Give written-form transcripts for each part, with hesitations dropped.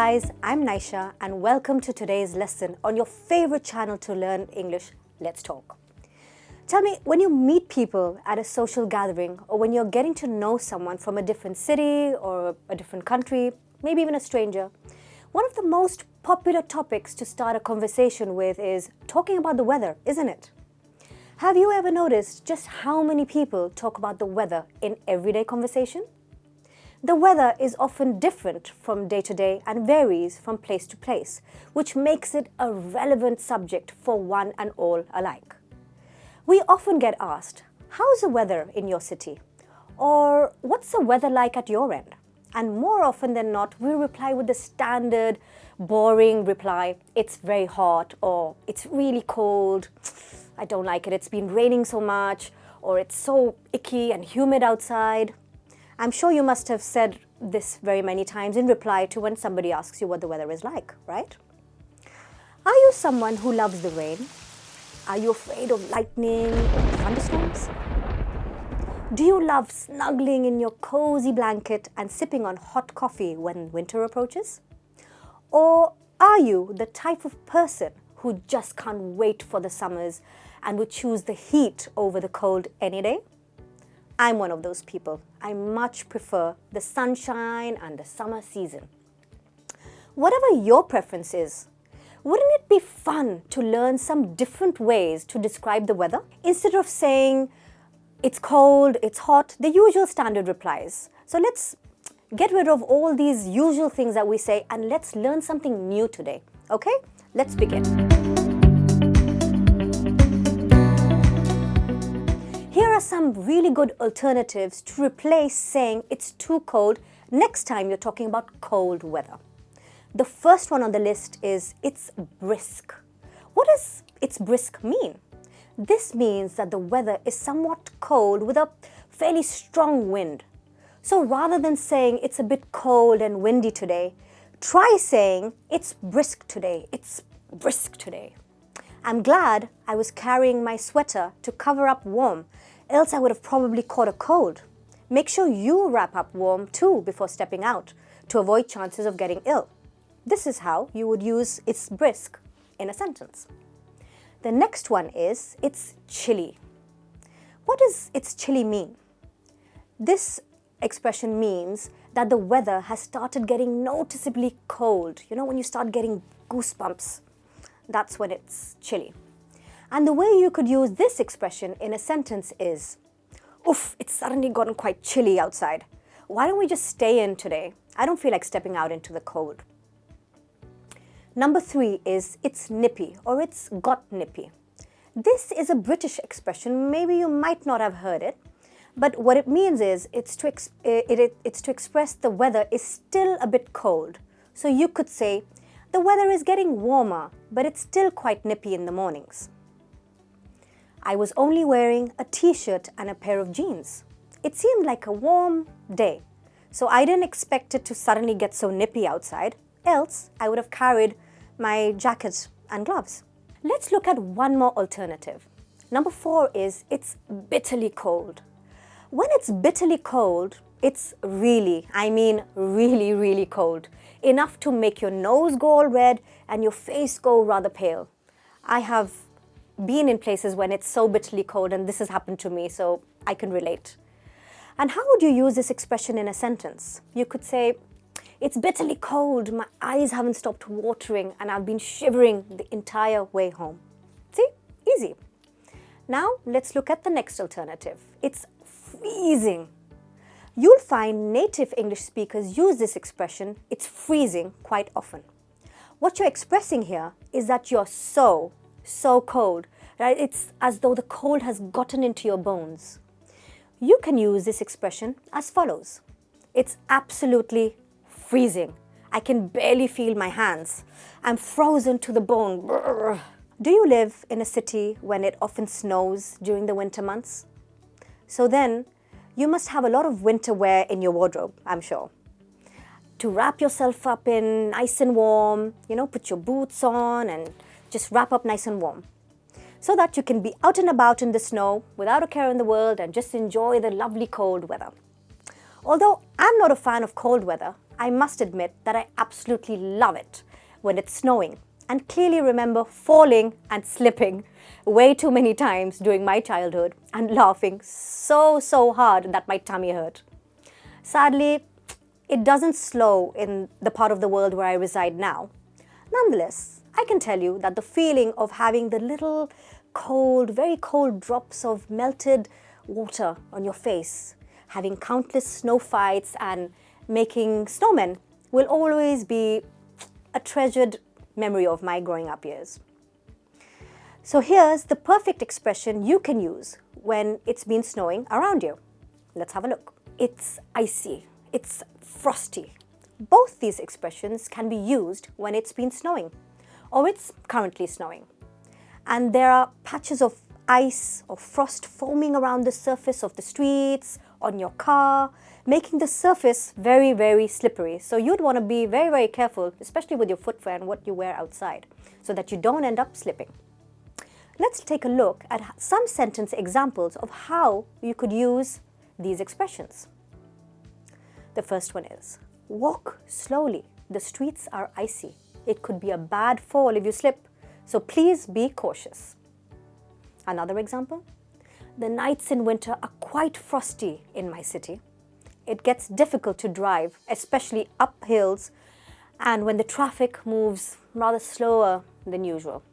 guys, I'm Nysha and welcome to today's lesson on your favorite channel to learn English, Let's Talk. Tell me, when you meet people at a social gathering or when you're getting to know someone from a different city or a different country, maybe even a stranger, one of the most popular topics to start a conversation with is talking about the weather, isn't it? Have you ever noticed just how many people talk about the weather in everyday conversation? The weather is often different from day to day and varies from place to place, which makes it a relevant subject for one and all alike. We often get asked, how's the weather in your city? Or what's the weather like at your end? And more often than not, we reply with the standard, boring reply, it's very hot, or it's really cold, I don't like it, it's been raining so much, or it's so icky and humid outside. I'm sure you must have said this very many times in reply to when somebody asks you what the weather is like, right? Are you someone who loves the rain? Are you afraid of lightning or thunderstorms? Do you love snuggling in your cozy blanket and sipping on hot coffee when winter approaches? Or are you the type of person who just can't wait for the summers and would choose the heat over the cold any day? I'm one of those people. I much prefer the sunshine and the summer season. Whatever your preference is, wouldn't it be fun to learn some different ways to describe the weather? Instead of saying it's cold, it's hot, the usual standard replies. So let's get rid of all these usual things that we say and let's learn something new today. Okay? Let's begin. Here are some really good alternatives to replace saying it's too cold next time you're talking about cold weather. The first one on the list is it's brisk. What does it's brisk mean? This means that the weather is somewhat cold with a fairly strong wind. So rather than saying it's a bit cold and windy today, try saying it's brisk today. It's brisk today. I'm glad I was carrying my sweater to cover up warm, else I would have probably caught a cold. Make sure you wrap up warm too before stepping out to avoid chances of getting ill. This is how you would use it's brisk in a sentence. The next one is it's chilly. What does it's chilly mean? This expression means that the weather has started getting noticeably cold. You know, when you start getting goosebumps, that's when it's chilly. And the way you could use this expression in a sentence is, oof, it's suddenly gotten quite chilly outside. Why don't we just stay in today? I don't feel like stepping out into the cold. Number 3 is it's nippy or it's got nippy. This is a British expression. Maybe you might not have heard it, but what it means is it's to express the weather is still a bit cold. So you could say, the weather is getting warmer, but it's still quite nippy in the mornings. I was only wearing a t-shirt and a pair of jeans. It seemed like a warm day, so I didn't expect it to suddenly get so nippy outside, else I would have carried my jacket and gloves. Let's look at one more alternative. Number 4 is it's bitterly cold. When it's bitterly cold, it's really, really cold. Enough to make your nose go all red and your face go rather pale. I have been in places when it's so bitterly cold and this has happened to me, so I can relate. And how would you use this expression in a sentence? You could say, it's bitterly cold, my eyes haven't stopped watering and I've been shivering the entire way home. See? Easy. Now let's look at the next alternative. It's freezing. You'll find native English speakers use this expression, it's freezing, quite often. What you're expressing here is that you're so cold, right? It's as though the cold has gotten into your bones. You can use this expression as follows. It's absolutely freezing. I can barely feel my hands. I'm frozen to the bone. Brrr. Do you live in a city when it often snows during the winter months? So then, you must have a lot of winter wear in your wardrobe, I'm sure. To wrap yourself up in nice and warm, put your boots on and just wrap up nice and warm, so that you can be out and about in the snow without a care in the world and just enjoy the lovely cold weather. Although I'm not a fan of cold weather, I must admit that I absolutely love it when it's snowing, and clearly remember falling and slipping way too many times during my childhood and laughing so hard that my tummy hurt. Sadly, it doesn't snow in the part of the world where I reside now. Nonetheless, I can tell you that the feeling of having the little cold, very cold drops of melted water on your face, having countless snow fights and making snowmen will always be a treasured memory of my growing up years. So here's the perfect expression you can use when it's been snowing around you. Let's have a look. It's icy. It's frosty. Both these expressions can be used when it's been snowing or it's currently snowing. And there are patches of ice or frost foaming around the surface of the streets, on your car, making the surface very slippery. So you'd want to be very careful, especially with your footwear and what you wear outside, so that you don't end up slipping. Let's take a look at some sentence examples of how you could use these expressions. The first one is, walk slowly. The streets are icy. It could be a bad fall if you slip, so please be cautious. Another example, the nights in winter are quite frosty in my city. It gets difficult to drive, especially up hills, and when the traffic moves rather slower than usual.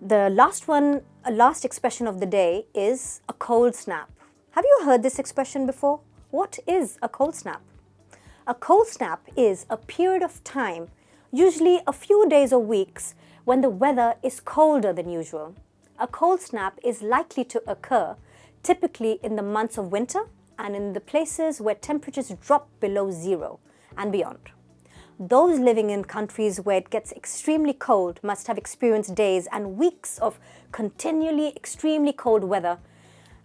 The last expression of the day is a cold snap. Have you heard this expression before? What is a cold snap? A cold snap is a period of time, usually a few days or weeks, when the weather is colder than usual. A cold snap is likely to occur typically in the months of winter and in the places where temperatures drop below zero and beyond. Those living in countries where it gets extremely cold must have experienced days and weeks of continually extremely cold weather,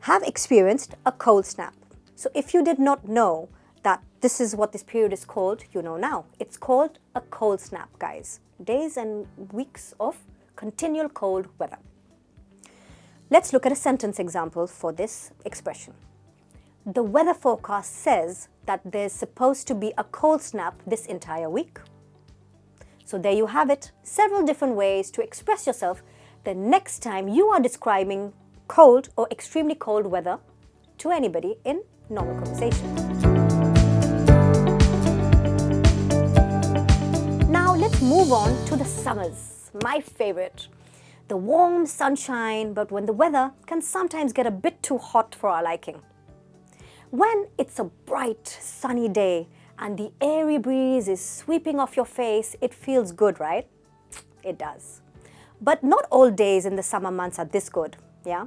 have experienced a cold snap. So if you did not know that this is what this period is called, you know now. It's called a cold snap, guys. Days and weeks of continual cold weather. Let's look at a sentence example for this expression. The weather forecast says that there's supposed to be a cold snap this entire week. So there you have it, several different ways to express yourself the next time you are describing cold or extremely cold weather to anybody in normal conversation. Now let's move on to the summers, my favorite. The warm sunshine, but when the weather can sometimes get a bit too hot for our liking. When it's a bright, sunny day and the airy breeze is sweeping off your face, it feels good, right? It does. But not all days in the summer months are this good, yeah?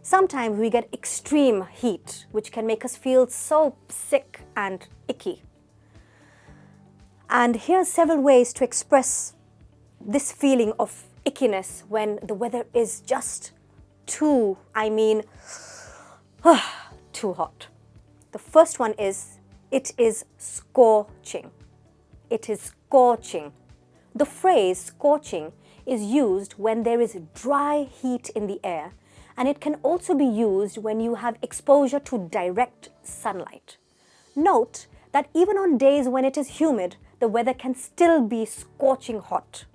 Sometimes we get extreme heat, which can make us feel so sick and icky. And here are several ways to express this feeling of ickiness when the weather is just too hot. The first one is, it is scorching. It is scorching. The phrase scorching is used when there is dry heat in the air, and it can also be used when you have exposure to direct sunlight. Note that even on days when it is humid, the weather can still be scorching hot.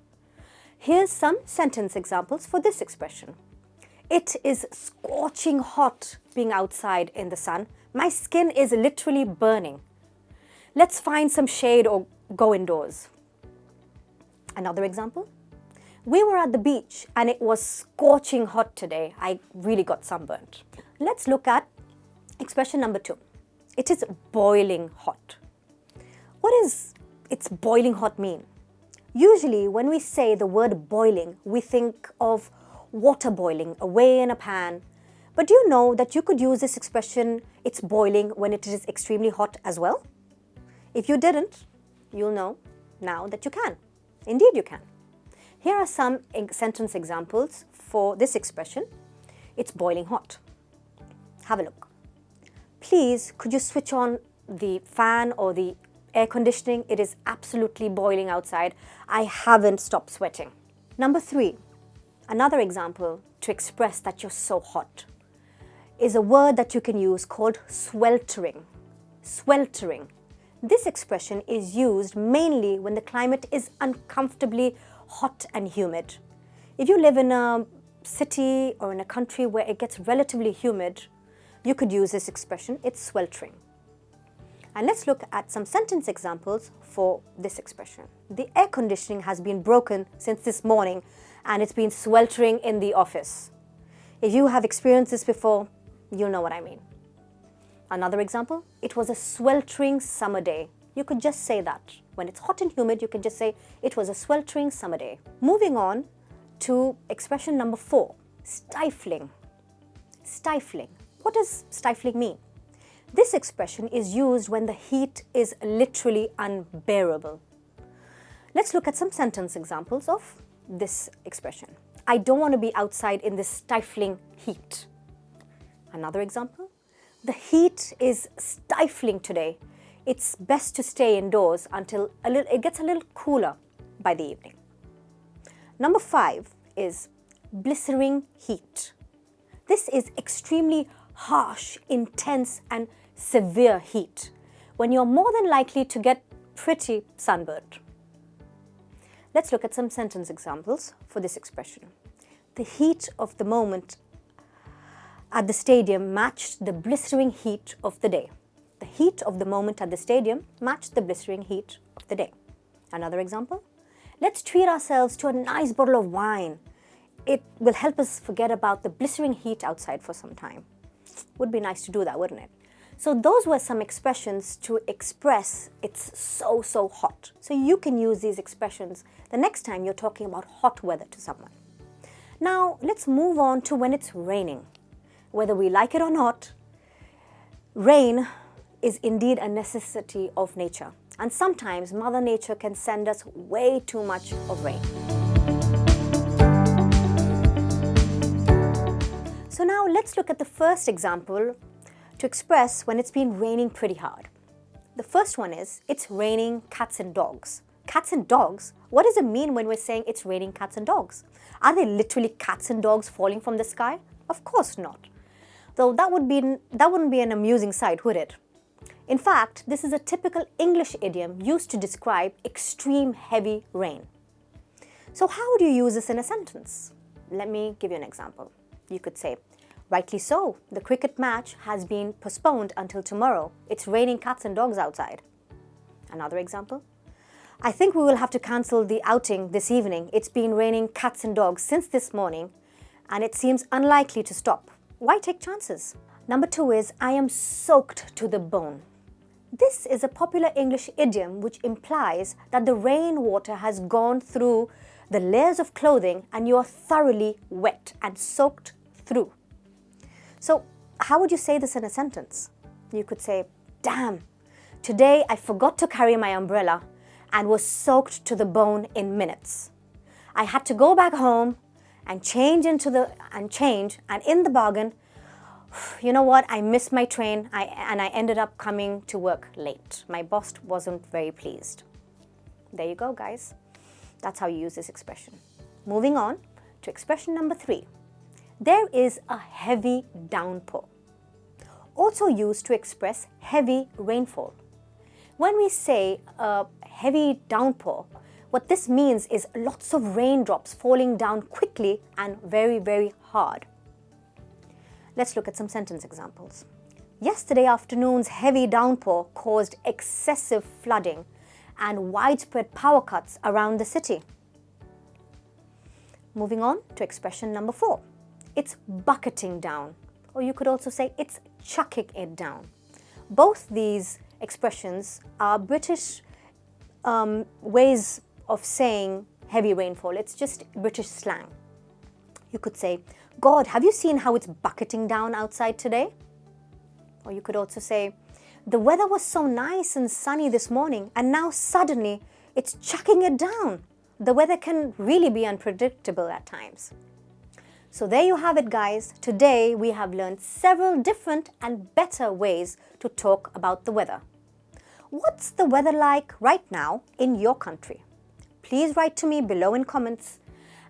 Here's some sentence examples for this expression. It is scorching hot being outside in the sun. My skin is literally burning. Let's find some shade or go indoors. Another example. We were at the beach and it was scorching hot today. I really got sunburnt. Let's look at expression number 2. It is boiling hot. What does it's boiling hot mean? Usually when we say the word boiling, we think of water boiling away in a pan. But do you know that you could use this expression, it's boiling, when it is extremely hot as well? If you didn't, you'll know now that you can. Indeed you can. Here are some sentence examples for this expression. It's boiling hot. Have a look. Please, could you switch on the fan or the air conditioning? It is absolutely boiling outside. I haven't stopped sweating. Number 3, another example to express that you're so hot is a word that you can use called sweltering. Sweltering. This expression is used mainly when the climate is uncomfortably hot and humid. If you live in a city or in a country where it gets relatively humid, you could use this expression, it's sweltering. And let's look at some sentence examples for this expression. The air conditioning has been broken since this morning and it's been sweltering in the office. If you have experienced this before, you'll know what I mean. Another example, it was a sweltering summer day. You could just say that. When it's hot and humid, you can just say it was a sweltering summer day. Moving on to expression number 4, stifling. Stifling. What does stifling mean? This expression is used when the heat is literally unbearable. Let's look at some sentence examples of this expression. I don't want to be outside in this stifling heat. Another example, the heat is stifling today. It's best to stay indoors until it gets a little cooler by the evening. Number 5 is blistering heat. This is extremely harsh, intense and severe heat when you're more than likely to get pretty sunburned. Let's look at some sentence examples for this expression. The heat of the moment at the stadium matched the blistering heat of the day. The heat of the moment at the stadium matched the blistering heat of the day. Another example, let's treat ourselves to a nice bottle of wine. It will help us forget about the blistering heat outside for some time. Would be nice to do that, wouldn't it? So those were some expressions to express it's so hot. So you can use these expressions the next time you're talking about hot weather to someone. Now let's move on to when it's raining. Whether we like it or not, rain is indeed a necessity of nature. And sometimes Mother Nature can send us way too much of rain. So now let's look at the first example to express when it's been raining pretty hard. The first one is, it's raining cats and dogs. Cats and dogs? What does it mean when we're saying it's raining cats and dogs? Are they literally cats and dogs falling from the sky? Of course not. Though that wouldn't be an amusing sight, would it? In fact, this is a typical English idiom used to describe extreme heavy rain. So how would you use this in a sentence? Let me give you an example. You could say, rightly so, the cricket match has been postponed until tomorrow. It's raining cats and dogs outside. Another example, I think we will have to cancel the outing this evening. It's been raining cats and dogs since this morning and it seems unlikely to stop. Why take chances? Number 2 is, I am soaked to the bone. This is a popular English idiom which implies that the rainwater has gone through the layers of clothing and you are thoroughly wet and soaked through. So how would you say this in a sentence? You could say, damn, today I forgot to carry my umbrella and was soaked to the bone in minutes. I had to go back home and change and in the bargain, you know what, I missed my train and I ended up coming to work late. My boss wasn't very pleased. There you go, guys. That's how you use this expression. Moving on to expression number 3. There is a heavy downpour. Also used to express heavy rainfall. When we say a heavy downpour, what this means is lots of raindrops falling down quickly and very hard. Let's look at some sentence examples. Yesterday afternoon's heavy downpour caused excessive flooding and widespread power cuts around the city. Moving on to expression number 4. It's bucketing down, or you could also say it's chucking it down. Both these expressions are British ways of saying heavy rainfall. It's just British slang. You could say, God, have you seen how it's bucketing down outside today? Or you could also say, the weather was so nice and sunny this morning and now suddenly it's chucking it down. The weather can really be unpredictable at times. So there you have it, guys. Today we have learned several different and better ways to talk about the weather. What's the weather like right now in your country? Please write to me below in comments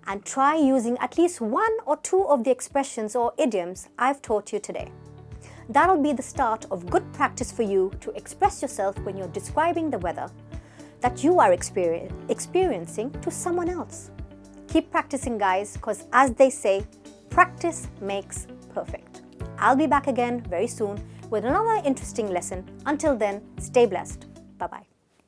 and try using at least 1 or 2 of the expressions or idioms I've taught you today. That'll be the start of good practice for you to express yourself when you're describing the weather that you are experiencing to someone else. Keep practicing, guys, because as they say, practice makes perfect. I'll be back again very soon with another interesting lesson. Until then, stay blessed. Bye-bye.